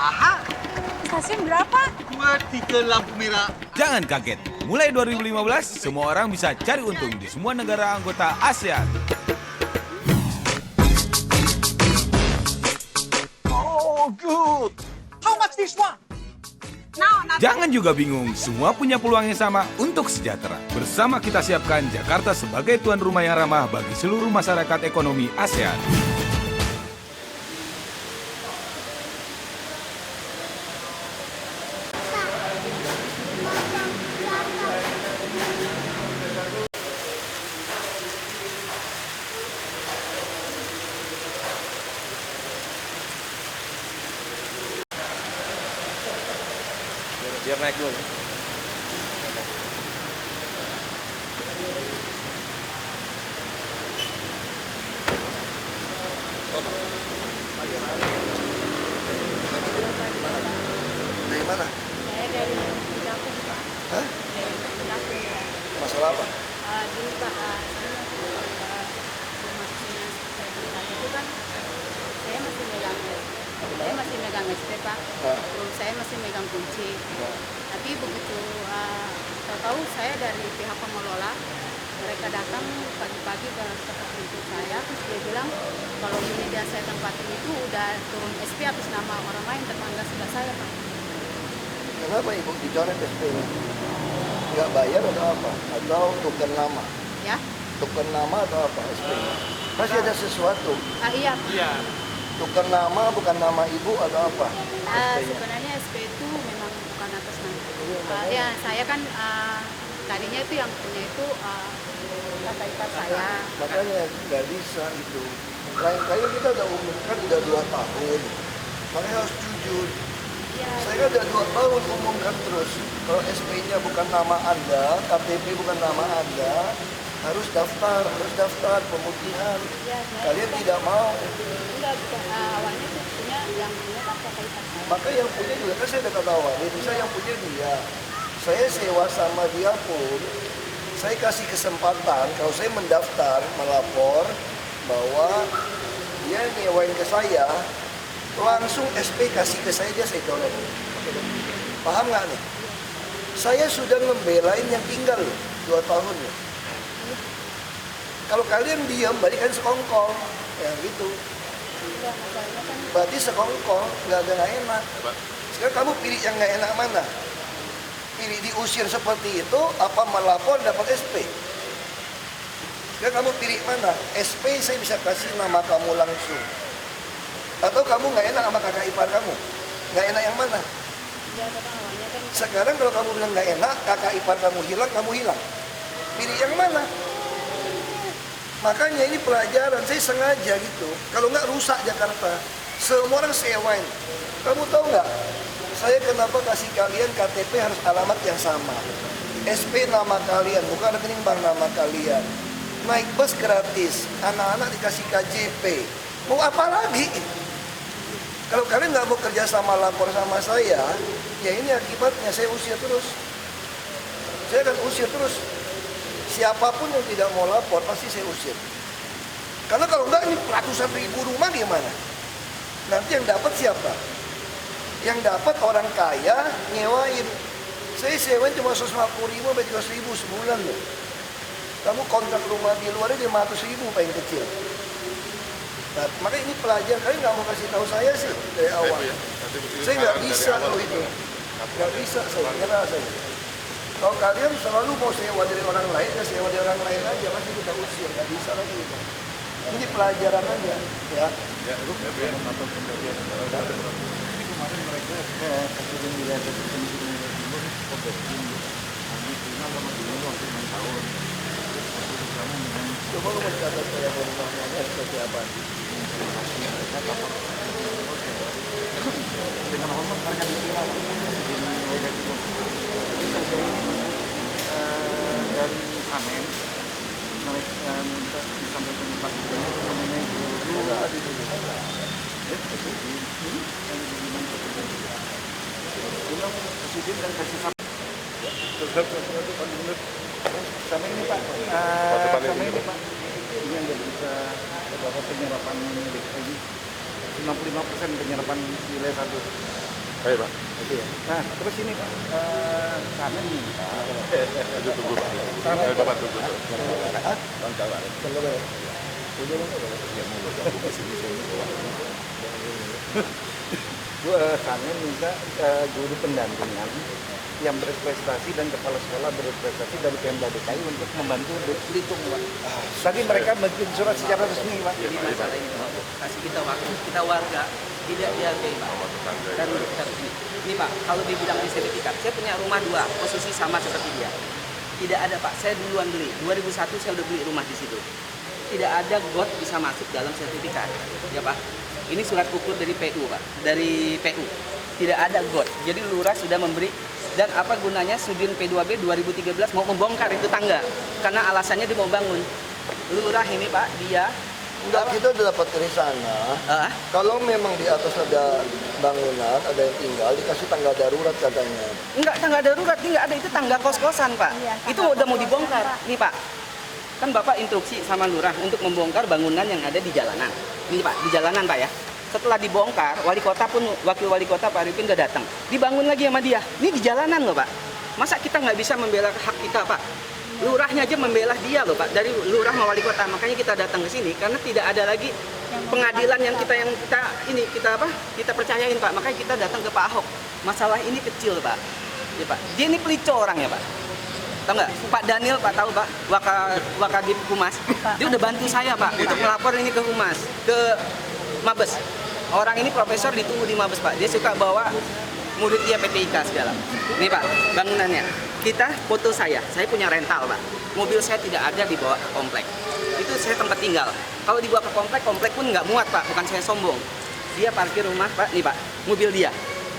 Aha, Stasiun berapa? 23 lampu merah. Jangan kaget, mulai 2015 semua orang bisa cari untung di semua negara anggota ASEAN. Oh, good. How much this one? No, not Jangan juga bingung, semua punya peluang yang sama untuk sejahtera. Bersama kita siapkan Jakarta sebagai tuan rumah yang ramah bagi seluruh masyarakat ekonomi ASEAN. Biar naik dulu. Dari mana? Saya dari Dapur, Pak. Hah? Dari Dapur. Masalah apa? Dulu Pak, saya rumah dinas sertifikat itu kan saya masih megang SP Pak. Terus saya masih megang kunci. Tapi begitu tahu saya dari pihak pengelola, mereka datang pagi-pagi ke tempat pintu saya, terus dia bilang kalau unit yang saya tempatin itu udah turun SP atas nama orang lain, tetangga sebelah saya Pak. Kenapa ibu dicoret SP-nya? Nggak bayar atau apa? Atau tuker nama? Ya? Tuker nama atau apa SP-nya? Pasti ada sesuatu. Iya Pak. Iya. Tuker nama bukan nama ibu atau apa? SP-nya. Sebenarnya SP itu memang bukan atas nama. Ya saya kan tadinya itu yang punya itu kakak ipar saya. Makanya nggak bisa itu. Lain kali kita udah umur kan udah 2 tahun. Makanya harus jujur. Ya, Saya kan udah 2 tahun umumkan terus. Kalau SP-nya bukan nama Anda, KTP bukan nama Anda, harus daftar pemutihan. ya, Kalian tidak mau. enggak bukan awalnya itu punya yang punya kan kakak ipar saya. Maka yang punya juga kan saya udah ketawarin, saya yang punya dia. Saya sewa sama dia pun, saya kasih kesempatan kalau saya mendaftar, melapor bahwa dia nyewain ke saya, langsung SP kasih ke saya, dia saya coret. Paham nggak nih? Saya sudah ngebelain yang tinggal 2 tahun loh. Kalau kalian diam, balik kalian sekongkol, ya gitu. Enggak, masalahnya kan Berarti sekongkol, nggak ada nggak enak. Sekarang kamu pilih yang nggak enak mana? Pilih diusir seperti itu, apa melapor dapat SP? Sekarang kamu pilih mana? SP saya bisa kasih nama kamu langsung. Atau kamu nggak enak sama kakak ipar kamu? Nggak enak yang mana? dia kan awalnya kan Sekarang kalau kamu bilang nggak enak, kakak ipar kamu hilang. Pilih yang mana? Makanya ini pelajaran, saya sengaja gitu. Kalau nggak rusak Jakarta. Semua orang sewain. Kamu tahu nggak? Saya kenapa kasih kalian KTP harus alamat yang sama. SP nama kalian, bukan rekening bank nama kalian. Naik bus gratis, anak-anak dikasih KJP. Mau apa lagi? Kalau kalian nggak mau kerja sama lapor sama saya, ya ini akibatnya saya usir terus. Saya akan usir terus. Siapapun yang tidak mau lapor pasti saya usir. Karena kalau enggak ini ratusan ribu rumah gimana? Nanti yang dapat siapa? Yang dapat orang kaya nyewain. Saya sewain cuma 150.000 sampai 300.000 sebulan loh. Kamu kontrak rumah di luarnya 500.000 paling kecil. Nah, makanya ini pelajaran, kalian nggak mau kasih tahu saya sih dari awal. Saya nggak bisa loh itu. Nggak bisa saya, nyerah saya. Kalau kalian selalu mau sewa dari orang lain, ya sewa dari orang lain aja, pasti kita usir, nggak bisa lagi itu. Ini pelajaran aja, ya. Coba lu mencatat saya rumahnya seperti apa. Dengan hormat mereka diterima dari Amen mereka minta disampaikan Pak Gubernur mengenai guru bilang presiden dan kasih sama ini Pak sama ini Pak ini yang jadi bisa bahwa penyerapan listrik 95% penyerapan wilayah 1 Baik, Pak. Nah, terus ini Pak, kami minta. Tunggu, Pak. Bapak tunggu. Kami minta guru pendampingan yang berprestasi dan kepala sekolah berprestasi dari Pemda DKI untuk membantu Belitung, Pak. Tadi mereka bikin surat secara resmi, Pak. Jadi masalah ini kasih kita waktu, kita warga tidak dihargai, Pak. Dan ini Pak, kalau di bidang sertifikat, saya punya rumah 2, posisi sama seperti dia. Tidak ada Pak, saya duluan beli. 2001 saya udah beli rumah di situ. Tidak ada got bisa masuk dalam sertifikat, ya Pak. Ini surat ukur dari PU, Pak, dari PU. Tidak ada got. Jadi lurah sudah memberi. Dan apa gunanya Sudin P2B 2013 mau membongkar itu tangga karena alasannya dia mau bangun. Lurah ini Pak, dia Enggak, kita udah dapat dari sana. Kalau memang di atas ada bangunan, ada yang tinggal, dikasih tangga darurat katanya. enggak tangga darurat, ini enggak ada, itu tangga kos-kosan Pak. Iya, Itu udah mau dibongkar. Nih Pak, kan Bapak instruksi sama lurah untuk membongkar bangunan yang ada di jalanan. Ini Pak, di jalanan Pak ya. Setelah dibongkar, wali kota pun, wakil wali kota Pak Arifin udah datang. Dibangun lagi sama dia. Ini di jalanan loh Pak. Masa kita nggak bisa membela hak kita Pak? Lurahnya aja membela dia loh Pak. Dari lurah sama wali kota. Makanya kita datang ke sini karena tidak ada lagi pengadilan yang kita percayain Pak. Makanya kita datang ke Pak Ahok. Masalah ini kecil Pak. Ya Pak. Dia ini pelico orang ya Pak. Tahu nggak? Pak Daniel Pak tahu Pak, Wakadip Humas. Dia udah bantu saya Pak untuk melapor ini ke Humas, ke Mabes. Orang ini profesor ditunggu di Mabes Pak. Dia suka bawa murid dia PTIK segala. Nih Pak, bangunannya. Kita foto saya punya rental Pak. Mobil saya tidak ada dibawa ke komplek. Itu saya tempat tinggal. Kalau dibawa ke komplek pun nggak muat Pak. Bukan saya sombong. Dia parkir rumah Pak. Nih Pak, mobil dia.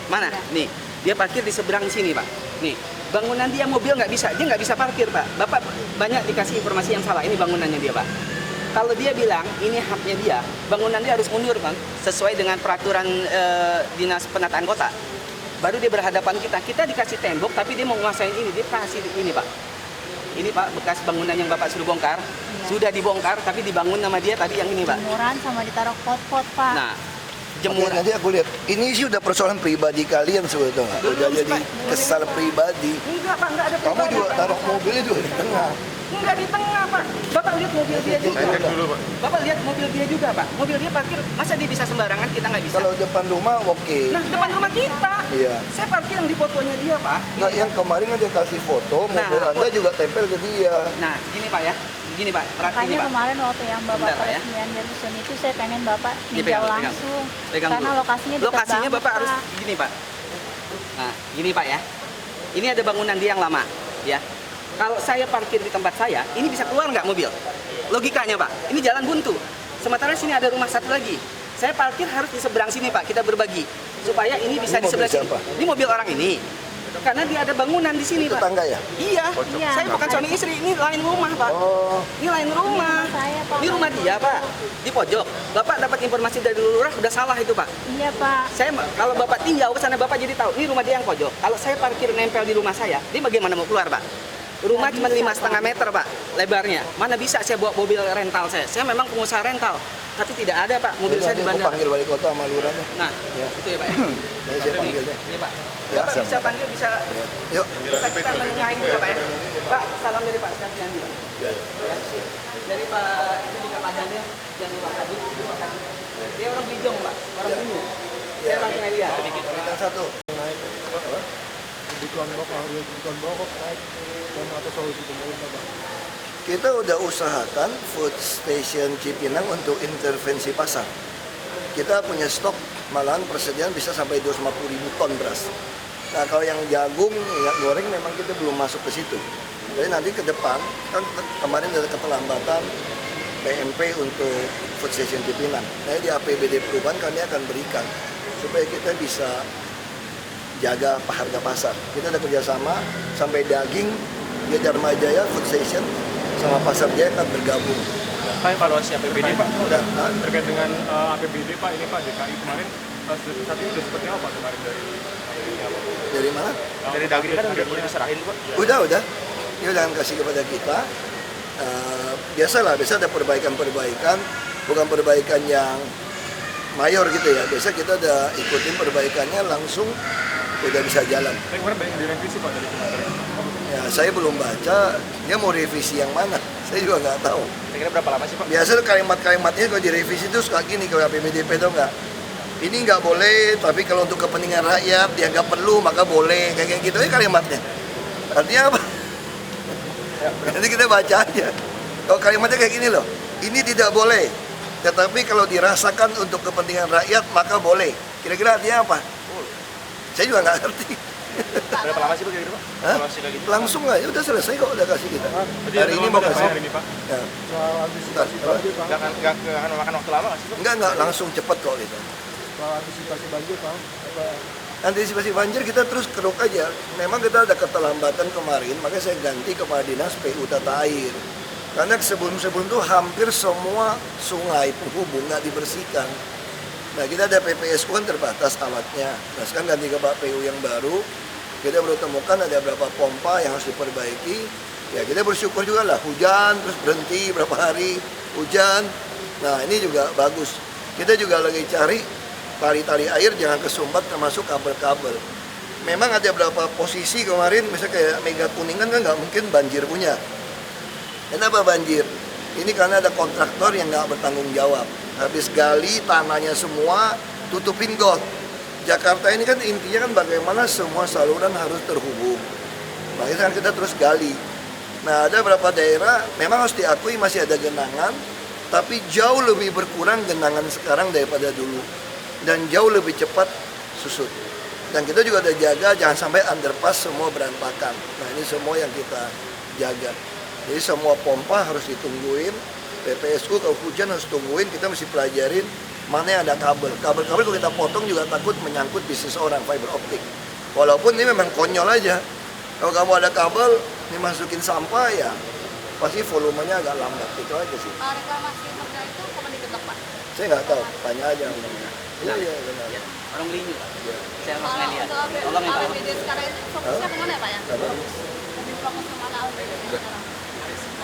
Mana? Nih, dia parkir di seberang sini Pak. Nih, bangunan dia mobil nggak bisa. Dia nggak bisa parkir Pak. Bapak banyak dikasih informasi yang salah. Ini bangunannya dia Pak. Kalau dia bilang ini haknya dia, bangunan dia harus mundur kan, sesuai dengan peraturan dinas penataan kota. Baru dia berhadapan kita. Kita dikasih tembok, tapi dia mau nguasain ini. Dia kasih ini Pak. Ini Pak bekas bangunan yang Bapak suruh bongkar. Sudah dibongkar, tapi dibangun sama dia tadi yang ini Pak. Jemuran sama ditaruh pot-pot Pak. Nah, Oke, jemuran. nanti aku lihat. Ini sih udah persoalan pribadi kalian sebetulnya. Udah jadi kesal pribadi. Enggak Pak, enggak ada Kamu pribadi, juga Pak. taruh mobilnya juga di tengah. Enggak di tengah Pak. Bapak lihat mobil dia juga. Saya cek dulu, Pak. Bapak lihat mobil dia juga Pak. Mobil dia parkir, masa dia bisa sembarangan, kita nggak bisa. Kalau depan rumah oke. Nah, depan rumah kita. Iya. Saya parkir yang di fotonya dia Pak. Nah, yang kemarin ada kasih foto, mobil Nah, Anda juga tempel ke dia. Nah, gini Pak ya. Gini Pak, perhatiin Makanya Pak. kemarin waktu yang Bapak Bentar, Pak, ya. peresmian di rusun itu saya pengen Bapak Ini ninjau pegang. langsung. Pegang Karena dulu. lokasinya dekat Lokasinya banget, Bapak harus Pak. gini Pak. Nah, gini Pak ya. Ini ada bangunan dia yang lama, ya. Kalau saya parkir di tempat saya, ini bisa keluar nggak mobil? Logikanya Pak, ini jalan buntu. Sementara sini ada rumah satu lagi. Saya parkir harus di seberang sini Pak, kita berbagi. Supaya ini bisa Ini di sebelah mobil sini. siapa? Ini mobil orang ini. Karena dia ada bangunan di sini Pak. Tetangga ya? Iya, Iya. saya bukan suami istri, ini lain rumah Pak. Oh, Ini lain rumah. Ini rumah saya, Pak. Ini rumah dia Pak, di pojok. Bapak dapat informasi dari lurah, udah salah itu Pak. Iya Pak. Saya kalau Bapak tinjau ke sana Bapak jadi tahu, ini rumah dia yang pojok. Kalau saya parkir nempel di rumah saya, dia bagaimana mau keluar Pak? Rumah cuma 5,5 meter Pak lebarnya. Mana bisa saya bawa mobil rental saya? Saya memang pengusaha rental, tapi tidak ada Pak mobil saya di aku bandara. panggil wali kota sama lurahnya. Nah, Ya. itu ya Pak. Ya. Saya siap panggilnya. Iya Pak. Ya, Bapak siap. bisa panggil, bisa Yuk. bisa kita menengahin juga Pak ya. Pak, salam dari Pak Syafiandi Pak. Ya. Dari Pak itu juga Pak Daniel yang Pak Kadip itu Pak Kadip. Dia orang Bijong Pak, orang Bungu. Saya orang Pengelia. Bintang satu. Kita udah usahakan Food Station Cipinang untuk intervensi pasar. Kita punya stok, malahan persediaan bisa sampai 250.000 ton beras. Nah, kalau yang jagung, minyak goreng memang kita belum masuk ke situ. Jadi nanti ke depan, kan kemarin ada keterlambatan PMP untuk Food Station Cipinang. Nah, di APBD perubahan kami akan berikan supaya kita bisa jaga harga pasar. Kita ada kerjasama sampai daging di Dharma Jaya Food Station sama Pasar Jaya akan bergabung. Pak, evaluasi APBD Pak, Udah, terkait dengan APBD Pak, ini Pak DKI kemarin saat ini sudah seperti apa Pak kemarin dari apa? dari mana? Dari daging kan udah mulai diserahin Pak. Udah. Dia udah kasih kepada kita. Biasa ada perbaikan-perbaikan, bukan perbaikan yang mayor gitu ya. Biasa kita udah ikutin perbaikannya langsung udah bisa jalan. Tapi kemarin banyak direvisi Pak dari kemarin. Ya saya belum baca, dia mau revisi yang mana, saya juga nggak tahu. Kira-kira berapa lama sih Pak? Biasa kalimat-kalimatnya kalau direvisi itu suka gini kalau APBDP itu nggak. Ini nggak boleh, tapi kalau untuk kepentingan rakyat dianggap perlu maka boleh, kayak gitu aja kalimatnya. Artinya apa? Nanti kita baca aja. Kalau kalimatnya kayak gini loh, ini tidak boleh, tetapi kalau dirasakan untuk kepentingan rakyat maka boleh. Kira-kira artinya apa? Saya juga nggak ngerti. Berapa lama sih Pak kira-kira Pak? Hah? Kalau kayak gitu. Langsung aja, udah selesai kok, udah kasih kita. Berarti Hari ini mau Pak kasih. hari ini Pak. Ya. Soal antisipasi banjir, Pak. Nggak akan makan waktu lama nggak sih Pak? Enggak, langsung cepet kok gitu. Soal antisipasi banjir, Pak. Apa Antisipasi banjir kita terus keruk aja. Memang kita ada keterlambatan kemarin, makanya saya ganti kepala dinas PU Tata Air. Karena sebelum-sebelum itu hampir semua sungai penghubung nggak dibersihkan. Nah kita ada PPSU kan terbatas alatnya. Nah sekarang ganti ke Pak PU yang baru, kita baru temukan ada beberapa pompa yang harus diperbaiki. Ya kita bersyukur juga lah, hujan terus berhenti berapa hari, hujan. Nah ini juga bagus. Kita juga lagi cari tali-tali air jangan kesumbat termasuk kabel-kabel. Memang ada beberapa posisi kemarin, misalnya kayak Mega Kuningan kan nggak mungkin banjir punya. Kenapa banjir? Ini karena ada kontraktor yang nggak bertanggung jawab. Habis gali tanahnya semua, tutupin got. Jakarta ini kan intinya kan bagaimana semua saluran harus terhubung. Makanya kan kita terus gali. Nah ada beberapa daerah memang harus diakui masih ada genangan, tapi jauh lebih berkurang genangan sekarang daripada dulu. Dan jauh lebih cepat susut. Dan kita juga ada jaga jangan sampai underpass semua berantakan. Nah ini semua yang kita jaga. Jadi semua pompa harus ditungguin, PPSU kalau hujan harus tungguin, kita mesti pelajarin mana yang ada kabel. Kabel-kabel kalau kita potong juga takut menyangkut bisnis orang, fiber optik. Walaupun ini memang konyol aja. Kalau kamu ada kabel, dimasukin sampah ya pasti volumenya agak lambat, itu aja sih. Reklamasi mereka itu kapan diketok Pak? Saya nggak tahu, tanya aja. Iya, benar. Orang Melinju Pak. Iya. Saya harus lihat. Untuk Tolong ya Pak. APBD sekarang itu fokusnya kemana ya Pak ya? Apa? Lebih fokus kemana APBD sekarang?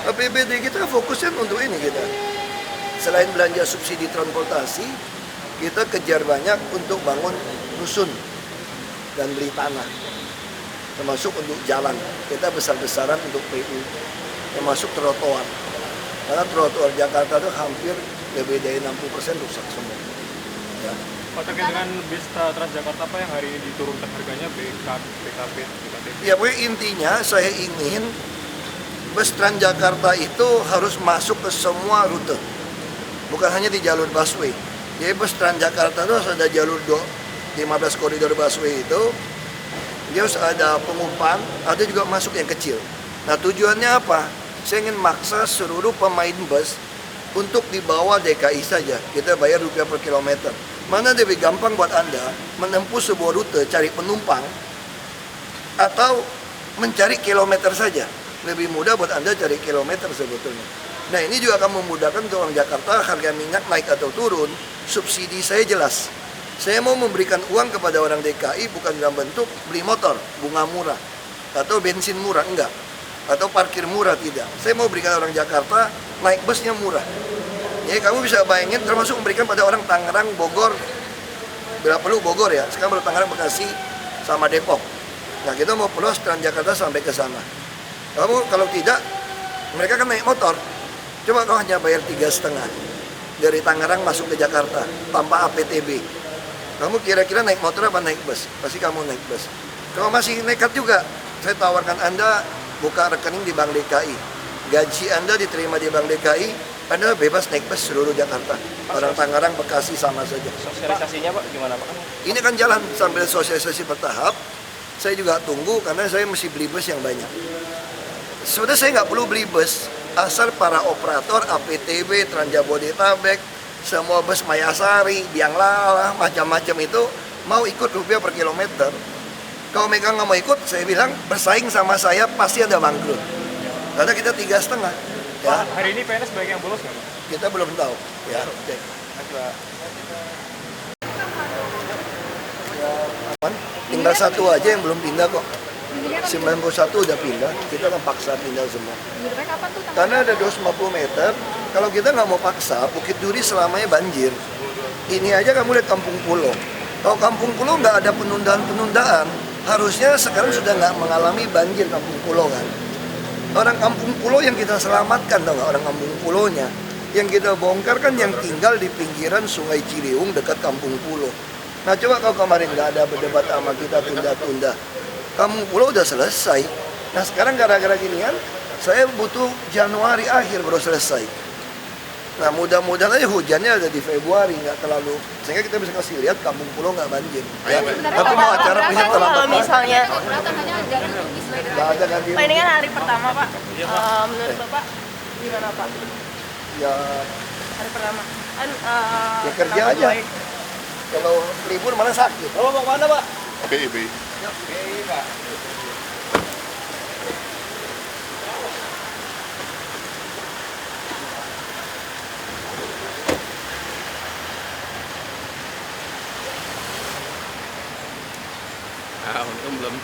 APBD kita fokusnya untuk ini kita. Selain belanja subsidi transportasi, kita kejar banyak untuk bangun rusun dan beli tanah. Termasuk untuk jalan. Kita besar-besaran untuk PU. Termasuk trotoar. Karena trotoar Jakarta itu hampir lebih dari 60% rusak semua. Ya. Pak terkait dengan bis Transjakarta Pak yang hari ini diturunkan harganya BKP. Ya, pokoknya intinya saya ingin bus Transjakarta itu harus masuk ke semua rute, bukan hanya di jalur busway. Jadi bus Transjakarta itu harus ada jalur 15 koridor busway itu, dia harus ada pengumpan, ada juga masuk yang kecil. Nah tujuannya apa? Saya ingin maksa seluruh pemain bus untuk dibawa DKI saja, kita bayar rupiah per kilometer. Mana lebih gampang buat Anda menempuh sebuah rute, cari penumpang, atau mencari kilometer saja. Lebih mudah buat Anda cari kilometer sebetulnya. Nah ini juga akan memudahkan untuk orang Jakarta, harga minyak naik atau turun, subsidi saya jelas. Saya mau memberikan uang kepada orang DKI bukan dalam bentuk beli motor, bunga murah, atau bensin murah, enggak. Atau parkir murah, tidak. Saya mau berikan orang Jakarta naik busnya murah. Jadi kamu bisa bayangin termasuk memberikan pada orang Tangerang, Bogor, bila perlu Bogor ya, sekarang baru Tangerang, Bekasi, sama Depok. Nah kita mau plus Transjakarta sampai ke sana. Kamu kalau tidak, mereka kan naik motor. Coba kau hanya bayar 3,5 dari Tangerang masuk ke Jakarta tanpa APTB. Kamu kira-kira naik motor apa naik bus? Pasti kamu naik bus. Kalau masih nekat juga, saya tawarkan Anda buka rekening di Bank DKI. Gaji Anda diterima di Bank DKI, Anda bebas naik bus seluruh Jakarta. Orang Tangerang, Bekasi sama saja. Sosialisasinya Pak gimana Pak? Ini kan jalan sambil sosialisasi bertahap. Saya juga tunggu karena saya mesti beli bus yang banyak. Sebenarnya saya nggak perlu beli bus, asal para operator APTB, Transjabodetabek, semua bus Mayasari, Biang Lala, macam-macam itu mau ikut rupiah per kilometer. Kalau mereka nggak mau ikut, saya bilang bersaing sama saya pasti ada bangkrut. Karena kita 3,5. Ya. Pak, hari ini PNS banyak yang bolos nggak Pak? Kita belum tahu. Ya, cek. Tinggal satu aja yang belum pindah kok. 91 udah pindah, kita akan paksa pindah semua. Karena ada 250 meter, kalau kita nggak mau paksa, Bukit Duri selamanya banjir. Ini aja kamu lihat Kampung Pulau. Kalau Kampung Pulau nggak ada penundaan-penundaan, harusnya sekarang sudah nggak mengalami banjir Kampung Pulau kan. Orang Kampung Pulau yang kita selamatkan, tau nggak, orang Kampung Pulaunya. Yang kita bongkar kan yang tinggal di pinggiran Sungai Ciliwung dekat Kampung Pulau. Nah coba kalau kemarin nggak ada berdebat sama kita tunda-tunda, Kampung Pulau udah selesai. Nah sekarang gara-gara ginian, saya butuh Januari akhir baru selesai. Nah mudah-mudahan aja hujannya ada di Februari, nggak terlalu, sehingga kita bisa kasih lihat Kampung Pulau nggak banjir. Ya. Tapi mau acara punya terlambat. Kalau misalnya Nggak ada ganti. Pak, ini kan hari pertama Pak. Menurut Bapak gimana Pak? Ya, Hari pertama kan ya kerja aja. Kalau libur malah sakit. Kalau mau mana Pak? PIB. Untung belum